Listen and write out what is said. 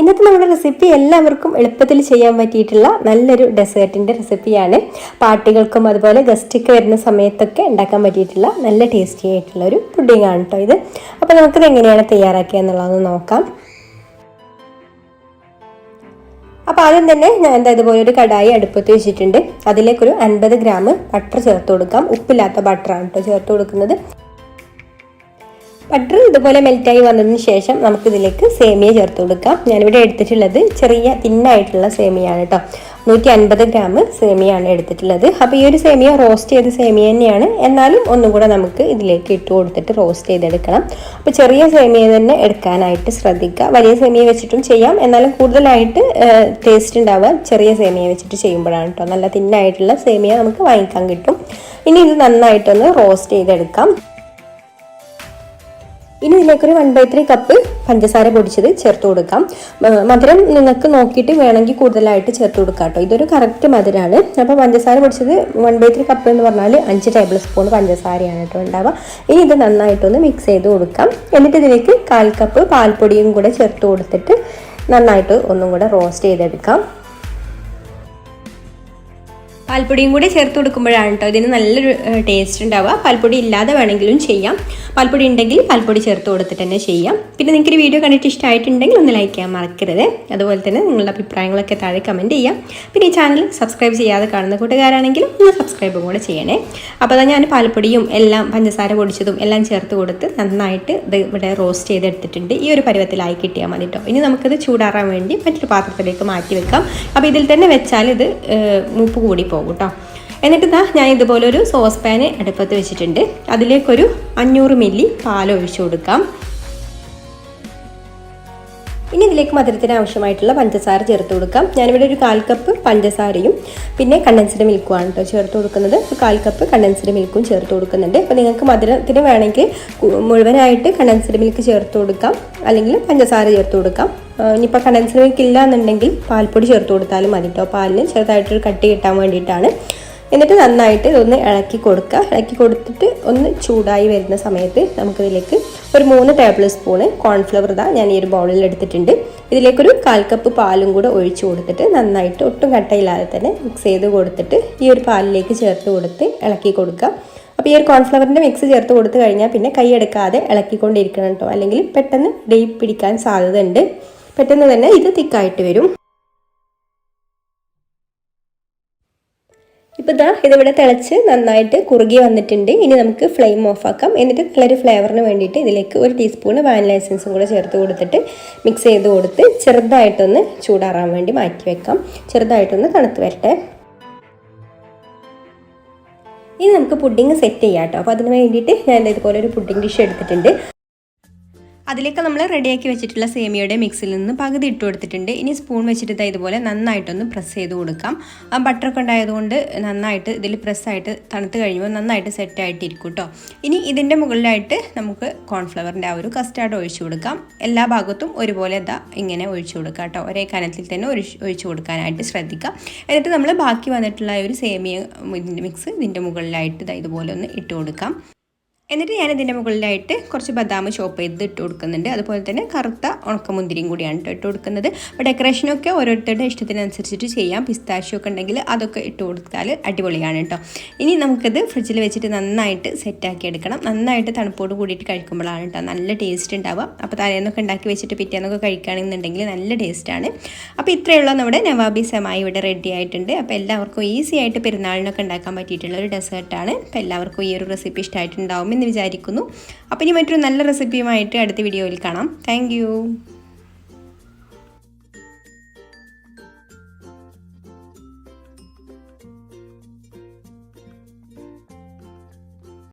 ഇന്നത്തെ നമ്മുടെ റെസിപ്പി എല്ലാവർക്കും എളുപ്പത്തിൽ ചെയ്യാൻ പറ്റിയിട്ടുള്ള നല്ലൊരു ഡെസേർട്ടിൻ്റെ റെസിപ്പിയാണ്. പാർട്ടികൾക്കും അതുപോലെ ഗസ്റ്റൊക്കെ വരുന്ന സമയത്തൊക്കെ ഉണ്ടാക്കാൻ പറ്റിയിട്ടുള്ള നല്ല ടേസ്റ്റി ആയിട്ടുള്ള ഒരു പുഡിംഗ് ആണ് കേട്ടോ ഇത്. അപ്പോൾ നമുക്കിത് എങ്ങനെയാണ് തയ്യാറാക്കുക എന്നുള്ളതൊന്ന് നോക്കാം. അപ്പോൾ ആദ്യം തന്നെ ഞാൻ ഇതുപോലെ ഒരു കടായി അടുപ്പത്ത് വെച്ചിട്ടുണ്ട്. അതിലേക്കൊരു 50 ഗ്രാം ബട്ടർ ചേർത്ത് കൊടുക്കാം. ഉപ്പില്ലാത്ത ബട്ടറാണ് കേട്ടോ ചേർത്ത് കൊടുക്കുന്നത്. ബട്ടർ ഇതുപോലെ മെൽറ്റായി വന്നതിന് ശേഷം നമുക്കിതിലേക്ക് സേമിയ ചേർത്ത് കൊടുക്കാം. ഞാനിവിടെ എടുത്തിട്ടുള്ളത് ചെറിയ തിന്നായിട്ടുള്ള സേമിയാണ് കേട്ടോ. 150 ഗ്രാം സേമിയാണ് എടുത്തിട്ടുള്ളത്. അപ്പോൾ ഈ ഒരു സേമിയ റോസ്റ്റ് ചെയ്ത സേമിയ തന്നെയാണ്, എന്നാലും ഒന്നും കൂടെ നമുക്ക് ഇതിലേക്ക് ഇട്ട് കൊടുത്തിട്ട് റോസ്റ്റ് ചെയ്തെടുക്കണം. അപ്പോൾ ചെറിയ സേമിയ തന്നെ എടുക്കാനായിട്ട് ശ്രദ്ധിക്കുക. വലിയ സേമിയ വെച്ചിട്ടും ചെയ്യാം, എന്നാലും കൂടുതലായിട്ട് ടേസ്റ്റ് ഉണ്ടാവുക ചെറിയ സേമിയ വെച്ചിട്ട് ചെയ്യുമ്പോഴാണ് കേട്ടോ. നല്ല തിന്നായിട്ടുള്ള സേമിയ നമുക്ക് വാങ്ങിക്കാൻ കിട്ടും. ഇനി ഇത് നന്നായിട്ടൊന്ന് റോസ്റ്റ് ചെയ്തെടുക്കാം. ഇനി ഇതിലേക്കൊരു 1/3 കപ്പ് പഞ്ചസാര പൊടിച്ചത് ചേർത്ത് കൊടുക്കാം. മധുരം നിങ്ങൾക്ക് നോക്കിയിട്ട് വേണമെങ്കിൽ കൂടുതലായിട്ട് ചേർത്ത് കൊടുക്കാം കേട്ടോ. ഇതൊരു കറക്റ്റ് മധുരമാണ്. അപ്പോൾ പഞ്ചസാര പൊടിച്ചത് 1/3 കപ്പ് എന്ന് പറഞ്ഞാൽ 5 ടേബിൾ സ്പൂൺ പഞ്ചസാരയാണ് കേട്ടോ ഉണ്ടാവുക. ഇനി ഇത് നന്നായിട്ടൊന്ന് മിക്സ് ചെയ്ത് കൊടുക്കാം. എന്നിട്ട് ഇതിലേക്ക് 1/4 കപ്പ് പാൽപ്പൊടിയും കൂടെ ചേർത്ത് കൊടുത്തിട്ട് നന്നായിട്ട് ഒന്നും കൂടെ റോസ്റ്റ് ചെയ്തെടുക്കാം. പാൽപ്പൊടിയും കൂടി ചേർത്ത് കൊടുക്കുമ്പോഴാണ് കേട്ടോ ഇതിന് നല്ലൊരു ടേസ്റ്റ് ഉണ്ടാവുക. പാൽപ്പൊടി ഇല്ലാതെ വേണമെങ്കിലും ചെയ്യാം. പാൽപ്പൊടി ഉണ്ടെങ്കിൽ പാൽപ്പൊടി ചേർത്ത് കൊടുത്തിട്ട് തന്നെ ചെയ്യാം. പിന്നെ നിങ്ങൾക്ക് ഈ വീഡിയോ കണ്ടിട്ട് ഇഷ്ടമായിട്ടുണ്ടെങ്കിൽ ഒന്ന് ലൈക്ക് ചെയ്യാൻ മറക്കരുത്. അതുപോലെ തന്നെ നിങ്ങളുടെ അഭിപ്രായങ്ങളൊക്കെ താഴെ കമൻറ്റ് ചെയ്യാം. പിന്നെ ഈ ചാനൽ സബ്സ്ക്രൈബ് ചെയ്യാതെ കാണുന്ന കൂട്ടുകാരാണെങ്കിൽ ഒന്ന് സബ്സ്ക്രൈബും കൂടെ ചെയ്യണേ. അപ്പോൾ അതാ ഞാൻ പാൽപ്പൊടിയും എല്ലാം പഞ്ചസാര പൊടിച്ചതും എല്ലാം ചേർത്ത് കൊടുത്ത് നന്നായിട്ട് ഇത് ഇവിടെ റോസ്റ്റ് ചെയ്തെടുത്തിട്ടുണ്ട്. ഈ ഒരു പരുവത്തിലായി കിട്ടിയാൽ മതി കേട്ടോ. ഇനി നമുക്കിത് ചൂടാറാൻ വേണ്ടി മറ്റൊരു പാത്രത്തിലേക്ക് മാറ്റി വെക്കാം. അപ്പോൾ ഇതിൽ തന്നെ വെച്ചാൽ ഇത് മൂപ്പ് കൂടി പോകും കേട്ടോ. എന്നിട്ട് ഞാൻ ഇതുപോലെ ഒരു സോസ് പാന് അടുപ്പത്ത് വെച്ചിട്ടുണ്ട്. അതിലേക്കൊരു 500 മില്ലി പാൽ ഒഴിച്ചു കൊടുക്കാം. ഇനി ഇതിലേക്ക് മധുരത്തിന് ആവശ്യമായിട്ടുള്ള പഞ്ചസാര ചേർത്ത് കൊടുക്കാം. ഞാനിവിടെ ഒരു 1/4 കപ്പ് പഞ്ചസാരയും പിന്നെ കണ്ടൻസ്ഡ് മിൽക്കുമാണ് കേട്ടോ ചേർത്ത് കൊടുക്കുന്നത്. 1/4 കപ്പ് കണ്ടൻസ്ഡ് മിൽക്കും ചേർത്ത് കൊടുക്കുന്നുണ്ട്. അപ്പോൾ നിങ്ങൾക്ക് മധുരത്തിന് വേണമെങ്കിൽ മുഴുവനായിട്ട് കണ്ടൻസ്ഡ് മിൽക്ക് ചേർത്ത് കൊടുക്കാം, അല്ലെങ്കിൽ പഞ്ചസാര ചേർത്ത് കൊടുക്കാം. ഇനിയിപ്പോൾ കണ്ടൻസ്ഡ് മിൽക്ക് ഇല്ല എന്നുണ്ടെങ്കിൽ പാൽപ്പൊടി ചേർത്ത് കൊടുത്താലും മതി കേട്ടോ. പാലിന് ചെറുതായിട്ടൊരു കട്ടി കിട്ടാൻ വേണ്ടിയിട്ടാണ്. എന്നിട്ട് നന്നായിട്ട് ഇതൊന്ന് ഇളക്കി കൊടുക്കുക. ഇളക്കി കൊടുത്തിട്ട് ഒന്ന് ചൂടായി വരുന്ന സമയത്ത് നമുക്കിതിലേക്ക് ഒരു 3 ടേബിൾ സ്പൂണ് കോൺഫ്ലവർ ഞാൻ ഈ ഒരു ബൗളിൽ എടുത്തിട്ടുണ്ട്. ഇതിലേക്കൊരു 1/4 കപ്പ് പാലും കൂടെ ഒഴിച്ചു കൊടുത്തിട്ട് നന്നായിട്ട് ഒട്ടും കട്ടയില്ലാതെ തന്നെ മിക്സ് ചെയ്ത് കൊടുത്തിട്ട് ഈ ഒരു പാലിലേക്ക് ചേർത്ത് കൊടുത്ത് ഇളക്കി കൊടുക്കുക. അപ്പോൾ ഈ ഒരു കോൺഫ്ലവറിൻ്റെ മിക്സ് ചേർത്ത് കൊടുത്ത് കഴിഞ്ഞാൽ പിന്നെ കൈ എടുക്കാതെ ഇളക്കിക്കൊണ്ടിരിക്കണം കേട്ടോ, അല്ലെങ്കിൽ പെട്ടെന്ന് ഡീപ്പ് പിടിക്കാൻ സാധ്യത ഉണ്ട്. പെട്ടെന്ന് തന്നെ ഇത് തിക്കായിട്ട് വരും. ഇപ്പോൾ ഇതിവിടെ തിളച്ച് നന്നായിട്ട് കുറുകി വന്നിട്ടുണ്ട്. ഇനി നമുക്ക് ഫ്ലെയിം ഓഫ് ആക്കാം. എന്നിട്ട് നല്ലൊരു ഫ്ലേവറിന് വേണ്ടിയിട്ട് ഇതിലേക്ക് 1 ടീസ്പൂൺ വാനില എസൻസും കൂടെ ചേർത്ത് കൊടുത്തിട്ട് മിക്സ് ചെയ്ത് കൊടുത്ത് ചെറുതായിട്ടൊന്ന് ചൂടാറാൻ വേണ്ടി മാറ്റി വെക്കാം. ചെറുതായിട്ടൊന്ന് തണുത്ത് വരട്ടെ. ഇനി നമുക്ക് പുഡിങ് സെറ്റ് ചെയ്യാം കേട്ടോ. അപ്പോൾ അതിന് വേണ്ടിയിട്ട് ഞാൻ ഇതുപോലെ ഒരു പുഡിങ് ഡിഷ് എടുത്തിട്ടുണ്ട്. അതിലേക്ക് നമ്മൾ റെഡിയാക്കി വെച്ചിട്ടുള്ള സേമിയയുടെ മിക്സിൽ നിന്ന് പകുതി ഇട്ട് കൊടുത്തിട്ടുണ്ട്. ഇനി സ്പൂൺ വെച്ചിട്ട് ഇതുപോലെ നന്നായിട്ടൊന്ന് പ്രസ് ചെയ്ത് കൊടുക്കാം. ആ ബട്ടറൊക്കെ ഉണ്ടായതുകൊണ്ട് നന്നായിട്ട് ഇതിൽ പ്രസ്സായിട്ട് തണുത്ത് കഴിയുമ്പോൾ നന്നായിട്ട് സെറ്റായിട്ടിരിക്കും കേട്ടോ. ഇനി ഇതിൻ്റെ മുകളിലായിട്ട് നമുക്ക് കോൺഫ്ലവറിൻ്റെ ആ ഒരു കസ്റ്റാർഡ് ഒഴിച്ചു കൊടുക്കാം. എല്ലാ ഭാഗത്തും ഒരുപോലെ ഇങ്ങനെ ഒഴിച്ചു കൊടുക്കാം കേട്ടോ. ഒരേ കനത്തിൽ തന്നെ ഒഴിച്ചു കൊടുക്കാനായിട്ട് ശ്രദ്ധിക്കുക. എന്നിട്ട് നമ്മൾ ബാക്കി വന്നിട്ടുള്ള ഒരു സേമിയ മിക്സ് ഇതിൻ്റെ മുകളിലായിട്ട് ഇതുപോലെ ഒന്ന് ഇട്ട് കൊടുക്കാം. എന്നിട്ട് ഞാനിതിൻ്റെ മുകളിലായിട്ട് കുറച്ച് ബദാം ചോപ്പ് ചെയ്ത് ഇട്ട് കൊടുക്കുന്നുണ്ട്. അതുപോലെ തന്നെ കറുത്ത ഉണക്കമുന്തിരിയും കൂടിയാണ് ഇട്ട് കൊടുക്കുന്നത്. അപ്പോൾ ഡെക്കറേഷനൊക്കെ ഓരോരുത്തരുടെ ഇഷ്ടത്തിനനുസരിച്ചിട്ട് ചെയ്യാം. പിസ്താഷ്യൊക്കെ ഉണ്ടെങ്കിൽ അതൊക്കെ ഇട്ട് കൊടുത്താൽ അടിപൊളിയാണ് കേട്ടോ. ഇനി നമുക്കിത് ഫ്രിഡ്ജിൽ വെച്ചിട്ട് നന്നായിട്ട് സെറ്റാക്കി എടുക്കണം. നന്നായിട്ട് തണുപ്പോട് കൂടിയിട്ട് കഴിക്കുമ്പോഴാണ് കേട്ടോ നല്ല ടേസ്റ്റ് ഉണ്ടാവുക. അപ്പോൾ തലേന്നൊക്കെ ഉണ്ടാക്കി വെച്ചിട്ട് പിറ്റേന്നൊക്കെ കഴിക്കുകയാണെന്നുണ്ടെങ്കിൽ നല്ല ടേസ്റ്റാണ്. അപ്പോൾ ഇത്രയുള്ള നമ്മുടെ നവാബി സെമായി ഇവിടെ റെഡി ആയിട്ടുണ്ട്. അപ്പോൾ എല്ലാവർക്കും ഈസി ആയിട്ട് പെരുന്നാളിനൊക്കെ ഉണ്ടാക്കാൻ പറ്റിയിട്ടുള്ള ഒരു ഡെസേർട്ടാണ്. അപ്പോൾ എല്ലാവർക്കും ഈ ഒരു റെസിപ്പി ഇഷ്ടമായിട്ടുണ്ടാവും എന്ന് വിചാരിക്കുന്നു. അപ്പോൾ ഇനി മറ്റൊരു നല്ല റെസിപ്പിയുമായിട്ട് അടുത്ത വീഡിയോയിൽ കാണാം. താങ്ക്